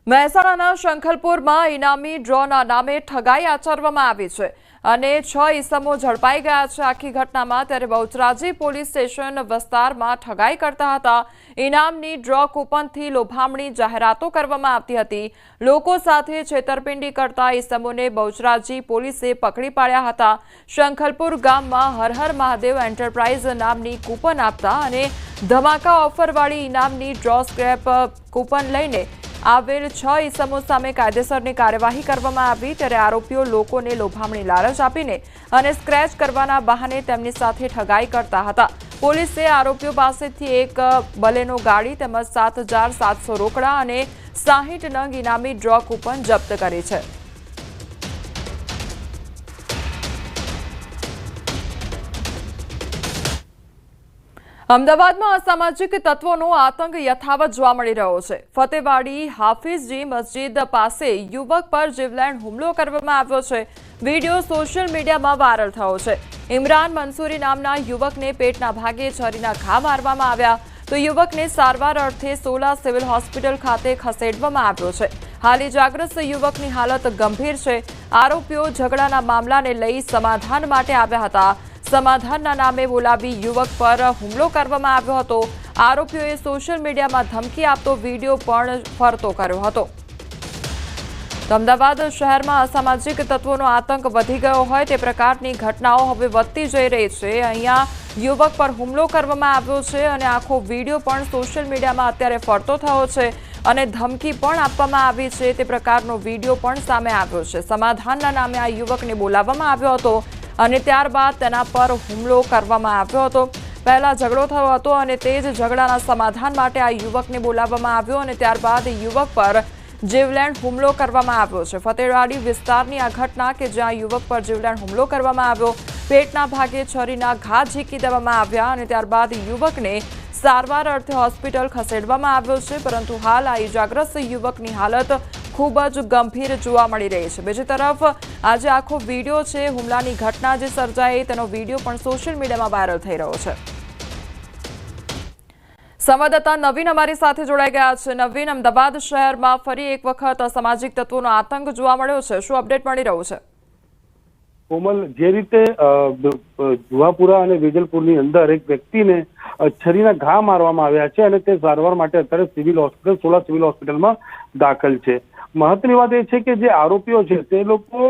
મહેસાણાના શંખલપુરમાં ઇનામી ડ્રોના નામે ઠગાઈ આચરવામાં આવી છે અને 6 ઇસમો ઝડપાઈ ગયા છે। આખી ઘટનામાં ત્યારે બહુચરાજી પોલીસ સ્ટેશન વિસ્તારમાં ઠગાઈ કરતા હતા। ઇનામની ડ્રો કૂપનથી લોભામણી જાહેરાતો કરવામાં આવતી હતી। લોકો સાથે છેતરપિંડી કરતા ઇસમોને બહુચરાજી પોલીસે પકડી પાડ્યા હતા। શંખલપુર ગામમાં હર હર મહાદેવ એન્ટરપ્રાઇઝ નામની કૂપન આપતા અને ધમાકા ઓફરવાળી ઇનામની ડ્રો સ્ક્રેપ કૂપન લઈને આવેલ 6 ઇસમો સામે કાયદેસરની કાર્યવાહી કરવામાં આવી। ત્યારે આરોપીઓ લોકોને લોભામણી લાલચ આપીને અને સ્ક્રેચ કરવાના બહાને તેમની સાથે ઠગાઈ કરતા હતા। પોલીસે આરોપીઓ પાસેથી એક બલેનો ગાડી તેમજ 7,700 રોકડા અને 60 નંગ ઇનામી ડ્રો કૂપન જપ્ત કરી છે। અમદાવાદમાં અસામાજિક તત્વોનો આતંક યથાવત જોવા મળી રહ્યો છે। ફતેવાડી હાફિઝજી મસ્જિદ પાસે યુવક પર જીવલેણ હુમલો કરવામાં આવ્યો છે। વિડીયો સોશિયલ મીડિયામાં વાયરલ થયો છે। ઇમરાન મંસૂરી નામના યુવકને પેટના ભાગે છરીના ઘા મારવામાં આવ્યા તો યુવકને સારવાર અર્થે સોલા સિવિલ હોસ્પિટલ ખાતે ખસેડવામાં આવ્યો છે। હાલ ઇજાગ્રસ્ત યુવકની હાલત ગંભીર છે। આરોપીઓ ઝઘડાના મામલાને લઈ સમાધાન માટે આવ્યા હતા। સમાધાનના નામે બોલાવી યુવક પર હુમલો કરવામાં આવ્યો હતો। આરોપીઓએ સોશિયલ મીડિયામાં ધમકી આપતો વિડીયો પણ ફરતો કર્યો હતો। અમદાવાદ શહેરમાં અસામાજિક તત્વોનો આતંક વધી ગયો હોય તે પ્રકારની ઘટનાઓ હવે વધતી જઈ રહી છે। અહીંયા યુવક પર હુમલો કરવામાં આવ્યો છે અને આખો વિડીયો પણ સોશિયલ મીડિયામાં અત્યારે ફરતો થયો છે અને ધમકી પણ આપવામાં આવી છે તે પ્રકારનો વિડીયો પણ સામે આવ્યો છે। સમાધાનના નામે આ યુવકને બોલાવવામાં આવ્યો હતો અને ત્યારબાદ તેના પર હુમલો કરવામાં આવ્યો હતો। પહેલા ઝઘડો થયો હતો અને તે જ ઝઘડાના સમાધાન માટે આ યુવકને બોલાવવામાં આવ્યો અને ત્યારબાદ યુવક પર જીવલેણ હુમલો કરવામાં આવ્યો છે। ફતેવાડી વિસ્તારની આ ઘટના કે જ્યાં યુવક પર જીવલેણ હુમલો કરવામાં આવ્યો, પેટના ભાગે છરીના ઘા ઝીકી દેવામાં આવ્યા અને ત્યારબાદ યુવકને સારવાર અર્થે હોસ્પિટલ ખસેડવામાં આવ્યો છે। પરંતુ હાલ આ ઇજાગ્રસ્ત યુવકની હાલત ખૂબ જ ગંભીર જોવા મળી રહી છે। બીજી તરફ આજે આખો વિડીયો છે હુમલાની ઘટના જે સર્જાઈ તેનો વિડીયો પણ સોશિયલ મીડિયામાં વાયરલ થઈ રહ્યો છે। સંવાદદાતા નવીન અમારી સાથે જોડાઈ ગયા છે। નવીન, અમદાવાદ શહેરમાં ફરી એક વખત અસામાજિક તત્વોનો આતંક જોવા મળ્યો છે, શું અપડેટ મળી રહ્યું છે? કોમલ, જે રીતે જુહાપુરા અને વેજલપુરની અંદર એક વ્યક્તિને છરીના ઘા મારવામાં આવ્યા છે અને તે સારવાર માટે અત્યારે સિવિલ હોસ્પિટલ સોલા સિવિલ હોસ્પિટલમાં દાખલ છે। મહત્વની વાત એ છે કે જે આરોપીઓ છે તે લોકો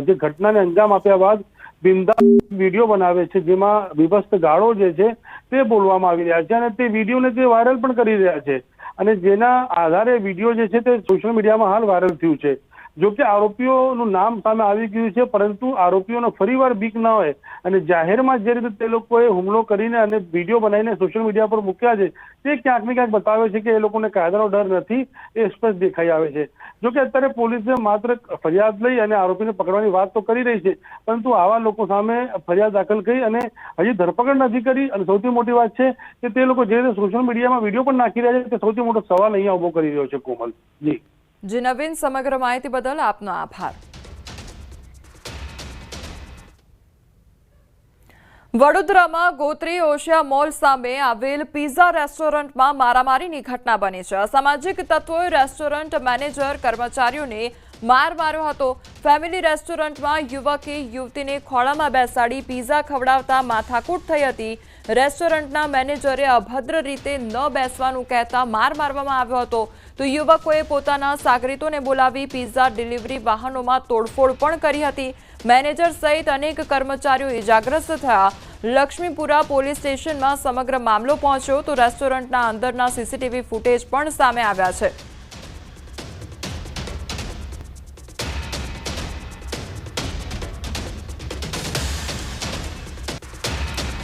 જે ઘટનાને અંજામ આપ્યા બાદ બિંદાસ વિડીયો બનાવે છે જેમાં વિભસ્ત ગાળો જે છે તે બોલવામાં આવી રહ્યા છે અને તે વિડીયોને તે વાયરલ પણ કરી રહ્યા છે અને જેના આધારે વિડીયો જે છે તે સોશિયલ મીડિયામાં હાલ વાયરલ થયું છે। જો કે આરોપીઓનું નામ સામે આવી ગયું છે પરંતુ આરોપીઓનો ફરીવાર બીક ન હોય અને જાહેરમાં જે રીતે તે લોકોએ હુમલો કરીને અને વિડીયો બનાવીને સોશિયલ મીડિયા પર મૂક્યા છે તે ક્યાંક ને ક્યાંક બતાવે છે કે એ લોકોને કાયદાનો ડર નથી, એ સ્પષ્ટ દેખાઈ આવે છે। જો કે અત્યારે પોલીસે માત્ર ફરિયાદ લઈ અને આરોપીને પકડવાની વાત તો કરી રહી છે પરંતુ આવા લોકો સામે ફરિયાદ દાખલ કરી અને હજી ધરપકડ નથી કરી અને સૌથી મોટી વાત છે કે તે લોકો જે રીતે સોશિયલ મીડિયામાં વિડીયો પણ નાખી રહ્યા છે તે સૌથી મોટો સવાલ અહીંયા ઉભો કરી રહ્યો છે। કોમલ જી નવીન, સમગ્ર માહિતી બદલ આપનો આભાર। વડોદરામાં ગોત્રી ઓશિયા મોલ સામે આવેલ પિઝા રેસ્ટોરન્ટમાં મારામારીની ઘટના બની છે। અસામાજિક તત્વોએ રેસ્ટોરન્ટ મેનેજર કર્મચારીઓને માર માર્યો હતો। ફેમિલી રેસ્ટોરન્ટમાં યુવકે યુવતીને ખોળામાં બેસાડી પિઝા ખવડાવતા માથાકૂટ થઈ હતી। રેસ્ટોરન્ટના મેનેજરે અભદ્ર રીતે ન બેસવાનું કહેતા માર મારવામાં આવ્યો હતો તો યુવકોએ પોતાના સાગરીતોને બોલાવી પિઝા ડિલિવરી વાહનોમાં તોડફોડ પણ કરી હતી। મેનેજર સહિત અનેક કર્મચારીઓ ઇજાગ્રસ્ત થયા। લક્ષ્મીપુરા પોલીસ સ્ટેશનમાં સમગ્ર મામલો પહોંચ્યો તો રેસ્ટોરન્ટના અંદરના સીસીટીવી ફૂટેજ પણ સામે આવ્યા છે।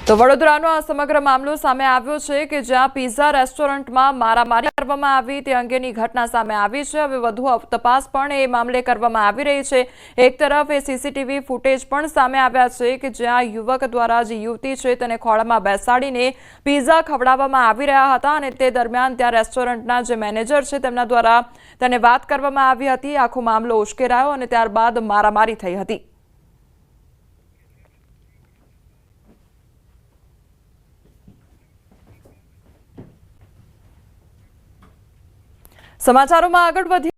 તો વડોદરાનો આ સમગ્ર મામલો સામે આવ્યો છે કે જ્યાં પિઝા રેસ્ટોરન્ટમાં મારામારી કરવામાં આવી તે અંગેની ઘટના સામે આવી છે। હવે વધુ તપાસ પણ એ મામલે કરવામાં આવી રહી છે। એક તરફ એ સીસીટીવી ફૂટેજ પણ સામે આવ્યા છે કે જ્યાં યુવક દ્વારા જે યુવતી છે તેને ખોળામાં બેસાડીને પિઝા ખવડાવવામાં આવી રહ્યા હતા અને તે દરમિયાન ત્યાં રેસ્ટોરન્ટના જે મેનેજર છે તેમના દ્વારા તેને વાત કરવામાં આવી હતી। આખો મામલો ઉશ્કેરાયો અને ત્યારબાદ મારામારી થઈ હતી। સમાચારોમાં આગળ વધી